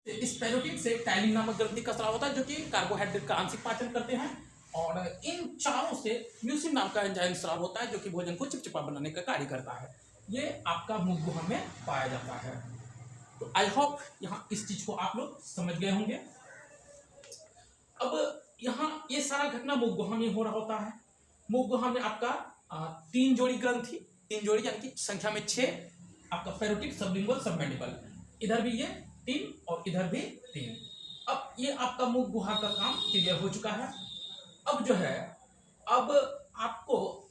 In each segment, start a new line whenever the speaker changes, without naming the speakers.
इस पैरोटिड से टाइलिन नामक ग्रंथि का स्राव होता है जो कि कार्बोहाइड्रेट का आंशिक पाचन करते हैं, और इन चारों से म्यूसिन नाम का एंजाइम स्राव होता है जो कि भोजन को चिपचिपा बनाने का कार्य करता है। ये आपका मुख गुहा में पाया जाता है। तो आई होप यहाँ इस चीज को आप लोग समझ गए होंगे। अब यहाँ ये सारा घटना मुख गुहा में हो रहा होता है। मुख गुहा में आपका 3 जोड़ी ग्रंथि, 3 जोड़ी यानी कि संख्या में 6 आपका पैरोटिड, सबलिंगुअल, सबमैंडिबल, इधर भी ये 3 और इधर भी 3। अब ये आपका मुख गुहा का काम क्लियर हो चुका है। अब जो है, अब आपको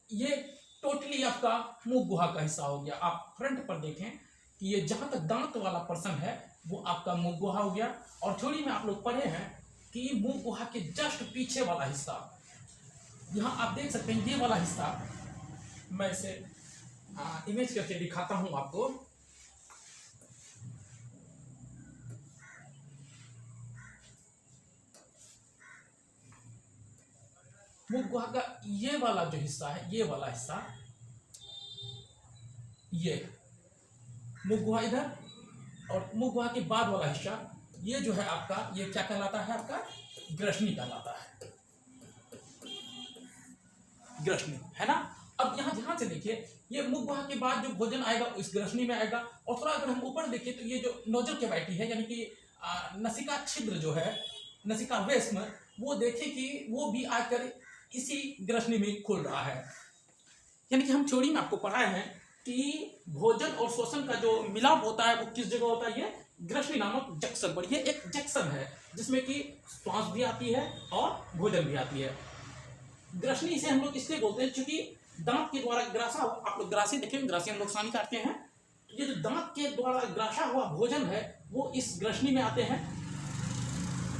ये टोटली आपका मुख गुहा का हिस्सा हो गया। आप फ्रंट पर देखें कि ये जहां तक दांत वाला पर्सन है वो आपका मुख गुहा हो गया। और थ्योरी में आप लोग पढ़े हैं कि मुख गुहा के जस्ट पीछे वाला हिस्सा, यहाँ आप देख सकते हैं ये वाला हिस्सा, मैं इसे इमेज करके दिखाता हूं आपको। मुख गुहा का ये वाला जो हिस्सा है, ये वाला हिस्सा, ये मुख गुहा इधर, और मुख गुहा के बाद वाला हिस्सा ये जो है आपका, ये क्या कहलाता है? आपका ग्रसनी कहलाता है। ग्रसनी है ना। अब यहाँ ध्यान से देखिए, ये मुख गुहा के बाद जो भोजन आएगा इस ग्रसनी में आएगा। और थोड़ा अगर हम ऊपर देखें तो ये जो नोजल कैविटी है, यानी कि नसिका छिद्र जो है, नसिका वेस्म, वो देखे कि वो भी आकर इसी ग्रसनी में खुल रहा है। यानी कि हम थ्योरी में आपको पढ़ाए हैं कि भोजन और श्वसन का जो मिलाप होता है वो किस जगह होता है? ये ग्रसनी नामक जंक्शन पर। ये एक जंक्शन है जिसमें कि श्वास भी आती है और भोजन भी आती है। ग्रसनी से हम लोग इसलिए बोलते हैं क्योंकि दांत के द्वारा ग्रासा, आप लोग ग्रासी देखें, ग्रासी हम लोग सानी काटते हैं, तो ये जो दांत के द्वारा ग्रासा हुआ भोजन है वो इस ग्रसनी में आते हैं।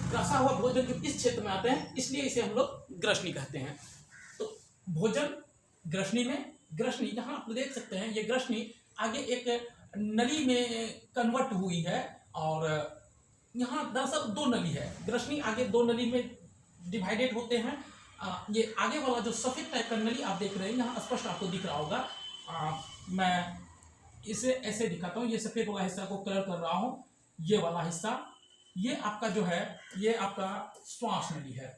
ग्रासा हुआ भोजन जो इस क्षेत्र में आते हैं, इसलिए इसे हम लोग ग्रसनी कहते हैं। तो भोजन ग्रसनी में, ग्रसनी यहाँ आप देख सकते हैं, ये ग्रसनी आगे एक नली में कन्वर्ट हुई है। और यहाँ दरअसल 2 नली है, ग्रसनी आगे 2 नली में डिवाइडेड होते हैं। ये आगे वाला जो सफेद टाइप का नली आप देख रहे हैं, यहाँ स्पष्ट आपको दिख रहा होगा। मैं इसे ऐसे दिखाता हूँ, ये सफेद वाला हिस्सा को कलर कर रहा हूँ। ये वाला हिस्सा, ये आपका जो है, ये आपका श्वास नली है।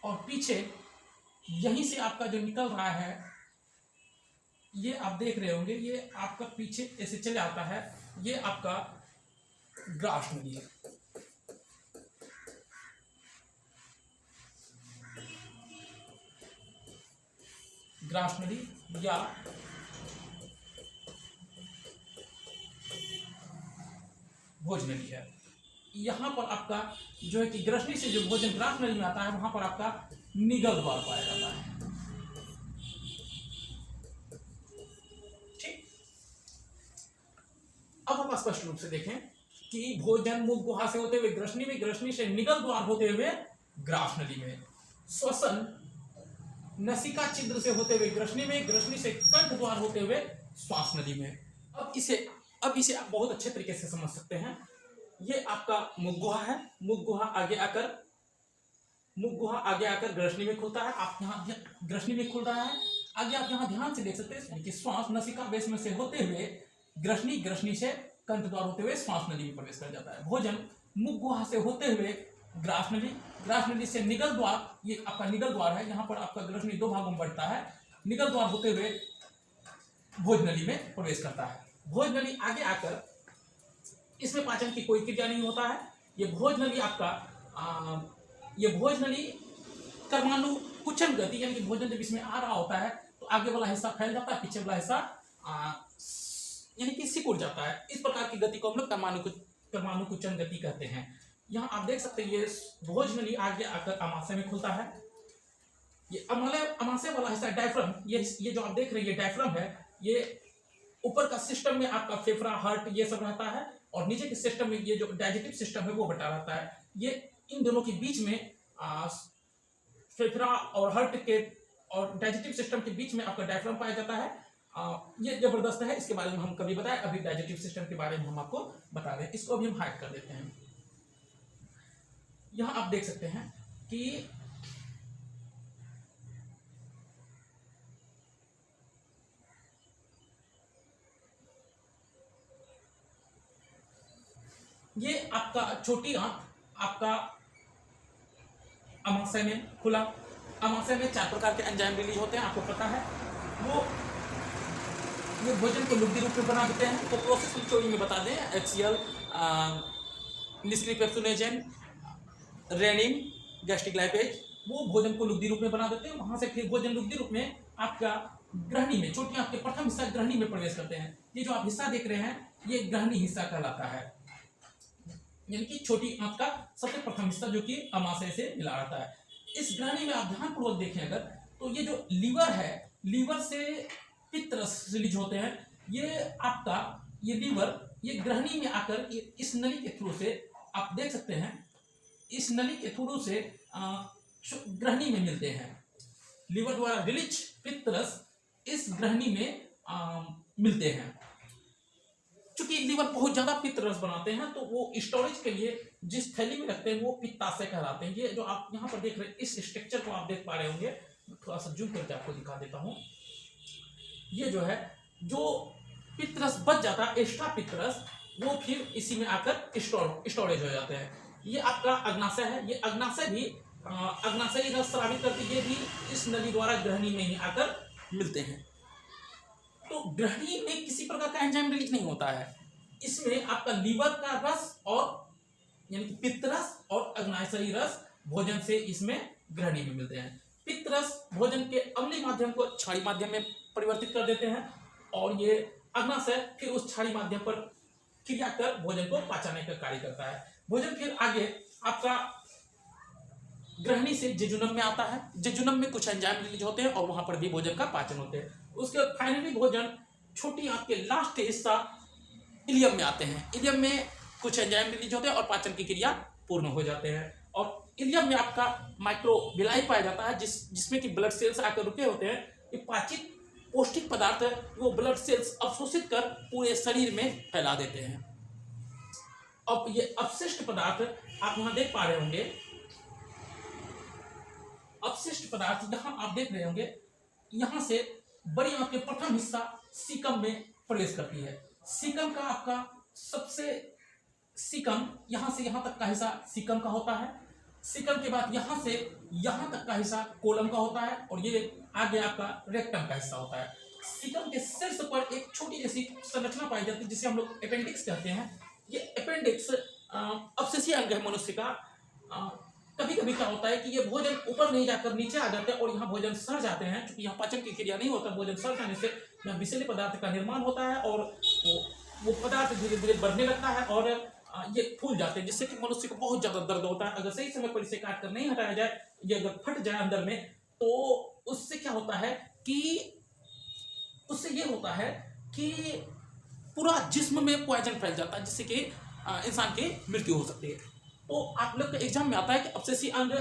और पीछे यहीं से आपका जो निकल रहा है, ये आप देख रहे होंगे, ये आपका पीछे ऐसे चले आता है, ये आपका ग्रास नली है। ग्रास नली या भोज नली है। यहाँ पर आपका जो है कि ग्रसनी से जो भोजन ग्रास नली में आता है, वहां पर आपका निगल द्वार पाया जाता है। ठीक, अब हम स्पष्ट रूप से देखें कि भोजन मुख गुहा से होते हुए ग्रसनी में, ग्रसनी से निगल द्वार होते हुए ग्रास नली में, श्वसन नसिका छिद्र से होते हुए ग्रसनी में, ग्रसनी से कंठ द्वार होते हुए श्वास नली में। अब इसे आप बहुत अच्छे तरीके से समझ सकते हैं। ये आपका मुख गुहा है, मुख गुहा आगे आकर ग्रसनी में खुलता है। आप यहाँ ग्रसनी में खुल रहा है, आगे आप यहाँ ध्यान से देख सकते हैं कि श्वास नसिका वेस्म से होते हुए ग्रसनी, ग्रसनी से कंठ द्वार होते हुए श्वास नली में प्रवेश कर जाता है। भोजन मुख गुहा से होते हुए ग्रास नली, ग्रास नली से निगल द्वार, ये आपका निगल द्वार है। यहाँ पर आपका ग्रसनी 2 भागों में बढ़ता है, निगल द्वार होते हुए भोज नली में प्रवेश करता है। भोज नली आगे आकर, इसमें पाचन की कोई क्रिया नहीं होता है। ये भोज नली आपका ये भोज नली कर्मानुकुचन गति, यानी कि भोजन जब इसमें आ रहा होता है तो आगे वाला हिस्सा फैल जाता है, पीछे वाला हिस्सा यानी कि सिकुड़ जाता है। इस प्रकार की गति को हम लोग कर्मानुकुचन गति कहते हैं। यहाँ आप देख सकते हैं ये भोज नली आगे आकर अमाशय में खुलता है। ये अमाशय वाला हिस्सा डायफ्राम, ये जो आप देख रहे हैं ये डायफ्राम है। ये ऊपर का सिस्टम में आपका फेफड़ा, हार्ट ये सब रहता है, और नीचे के सिस्टम में ये जो डाइजेस्टिव सिस्टम है वो बटा रहता है। ये इन दोनों के बीच में फेफड़ा और हार्ट के और डाइजेस्टिव सिस्टम के बीच में आपका डायफ्राम पाया जाता है। ये जबरदस्त है, इसके बारे में हम कभी बताएं, अभी डाइजेस्टिव सिस्टम के बारे में हम आपको बता रहे हैं। इसको अभी हम हाइड कर देते हैं। यहाँ आप देख सकते हैं कि ये आपका छोटी आंत आपका अमाशय में खुला। अमाशय में 4 प्रकार के एंजाइम रिलीज होते हैं, आपको पता है। वो ये भोजन को लुब्धि रूप में बना देते हैं। तो प्रोसेस की थ्योरी में बता दें, HCl, निस्लीपेप्सोनेजेन, रेनिन, गैस्ट्रिक लाइपेज, वो भोजन को लुब्धि रूप में बना देते हैं। वहां से फिर भोजन लुब्धि रूप में आपका ग्रहणी में, छोटी आंत के प्रथम हिस्सा ग्रहणी में प्रवेश करते हैं। ये जो आप हिस्सा देख रहे हैं, ये ग्रहणी हिस्सा कहलाता है, यानी कि छोटी आंत का सबसे प्रथम हिस्सा जो कि अमाशय से मिला रहता है। इस ग्रहणी में आप ध्यानपूर्वक देखें अगर, तो ये जो लीवर है, लीवर से पित्त रस रिलीज होते हैं। ये आपका ये लीवर ये ग्रहणी में आकर इस नली के थ्रू से आप देख सकते हैं, इस नली के थ्रू से ग्रहणी में मिलते हैं। लीवर द्वारा रिलीज पित्त रस इस ग्रहणी में मिलते हैं। चूंकि लीवर बहुत ज्यादा पित्त रस बनाते हैं, तो वो स्टोरेज के लिए जिस थैली में रखते हैं वो पित्ताशय कहलाते हैं। ये जो आप यहाँ पर देख रहे हैं, इस स्ट्रक्चर को आप देख पा रहे होंगे, थोड़ा सा जूम करके आपको दिखा देता हूँ। ये जो है, जो पित्त रस बच जाता है, एक्स्ट्रा पित्त रस, वो फिर इसी में आकर स्टोरेज हो जाते हैं। ये आपका अग्नाशय है। ये अग्नाशय भी अग्नाशयी रस स्रावित करके ये भी इस नली द्वारा ग्रहणी में ही आकर मिलते हैं। तो ग्रहणी में किसी प्रकार का एंजाइम रिलीज नहीं होता है। इसमें आपका लीवर का रस और यानी कि पित्त रस और अग्नाशयी रस भोजन से इसमें ग्रहणी में मिलते हैं। पित्त रस भोजन के अम्लीय माध्यम को क्षारीय माध्यम में परिवर्तित कर देते हैं, और ये अग्नाशय फिर उस क्षारीय माध्यम पर क्रिया कर भोजन को पचाने का कार्य करता है। भोजन फिर आगे आपका ग्रहणी से जेजुनम में आता है। जेजुनम में कुछ एंजाइम रिलीज होते हैं और वहां पर भी भोजन का पाचन होते हैं। उसके बाद फाइनली भोजन छोटी आंत के लास्ट हिस्सा इलियम में आते हैं। इलियम में कुछ एंजाइम रिलीज होते हैं और पाचन की क्रिया पूर्ण हो जाते हैं। और इलियम में आपका माइक्रोविलाई पाया जाता है, जिसमें कि ब्लड सेल्स आकर रुके होते हैं। ये पाचित पौष्टिक पदार्थ वो ब्लड सेल्स अवशोषित कर पूरे शरीर में फैला देते हैं। अब ये अपशिष्ट पदार्थ आप यहाँ देख पा रहे होंगे, अपशिष्ट पदार्थ यहाँ आप देख रहे होंगे, यहाँ से बड़ी आंत के प्रथम हिस्सा सीकम में प्रवेश करती है। सीकम का आपका सबसे सीकम यहाँ से यहाँ तक का हिस्सा सीकम का होता है। सीकम के बाद यहाँ से यहाँ तक का हिस्सा कोलम का होता है, और ये आगे आपका रेक्टम का हिस्सा होता है। सीकम के शीर्ष पर एक छोटी जैसी संरचना पाई जाती है, जिसे हम लोग अपेंडिक्स कहते हैं। ये अपेंडिक्स अवशेषीय अंग है मनुष्य का। कभी कभी क्या होता है कि ये भोजन ऊपर नहीं जाकर नीचे आ जाते हैं और यहाँ भोजन सड़ जाते हैं। क्योंकि यहाँ पाचन की क्रिया नहीं होता, भोजन सड़ जाने से यहाँ विषैले पदार्थ का निर्माण होता है, और वो पदार्थ धीरे धीरे बढ़ने लगता है और ये फूल जाते हैं, जिससे कि मनुष्य को बहुत ज्यादा दर्द होता है। अगर सही समय पर इसे काट कर नहीं हटाया जाए, ये अगर फट जाए अंदर में, तो उससे क्या होता है कि उससे ये होता है कि पूरा जिस्म में पॉइजन फैल जाता है, जिससे कि इंसान की मृत्यु हो सकती है। तो आप लोग के एग्जाम में आता है कि अपशेषीय अंग,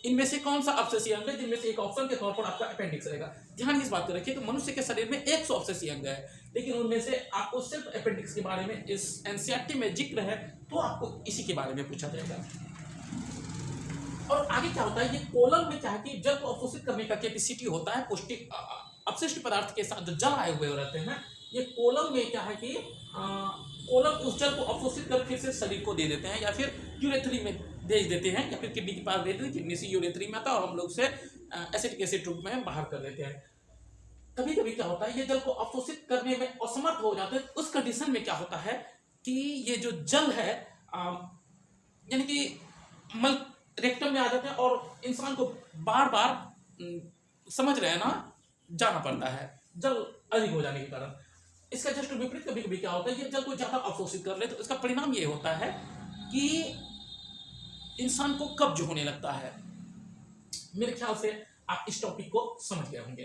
इनमें से कौन सा अपशेषीय अंग है, जिनमें से एक ऑप्शन के तौर पर आपका अपेंडिक्स रहेगा। ध्यान इस बात को रखिए कि मनुष्य के शरीर में 100 अपशेषीय अंग है, लेकिन उनमें से आपको सिर्फ अपेंडिक्स के बारे में इस एनसीईआरटी में जिक्र है, तो आपको इसी के बारे में पूछा जाएगा। और आगे क्या होता है, ये कोलन में क्या है कि जल को अवशोषित करने का कैपेसिटी होता है। पौष्टिक अपशिष्ट पदार्थ के साथ जो जल आए हुए रहते हैं, ये कोलन में क्या है कि कोलन उस जल को अवशोषित कर फिर से शरीर को दे देते हैं, या फिर यूरेथ्री में भेज देते हैं, या फिर किडनी के पास देते हैं। किडनी से यूरेथ्री में आता है और हम लोग से एसिटिक एसिड रूप में बाहर कर देते हैं। कभी कभी क्या होता है, ये जल को अवशोषित करने में असमर्थ हो जाते हैं। उस कंडीशन में क्या होता है कि ये जो जल है यानी कि मल रेक्टम में आ जाते हैं, और इंसान को बार बार समझ रहे हैं ना, जाना पड़ता है जल अधिक हो जाने के कारण। इसका जस्ट विपरीत कभी कभी क्या होता है, ये जल को ज्यादा अवशोषित कर ले, तो इसका परिणाम ये होता है कि इंसान को कब्ज होने लगता है। मेरे ख्याल से आप इस टॉपिक को समझ गए होंगे।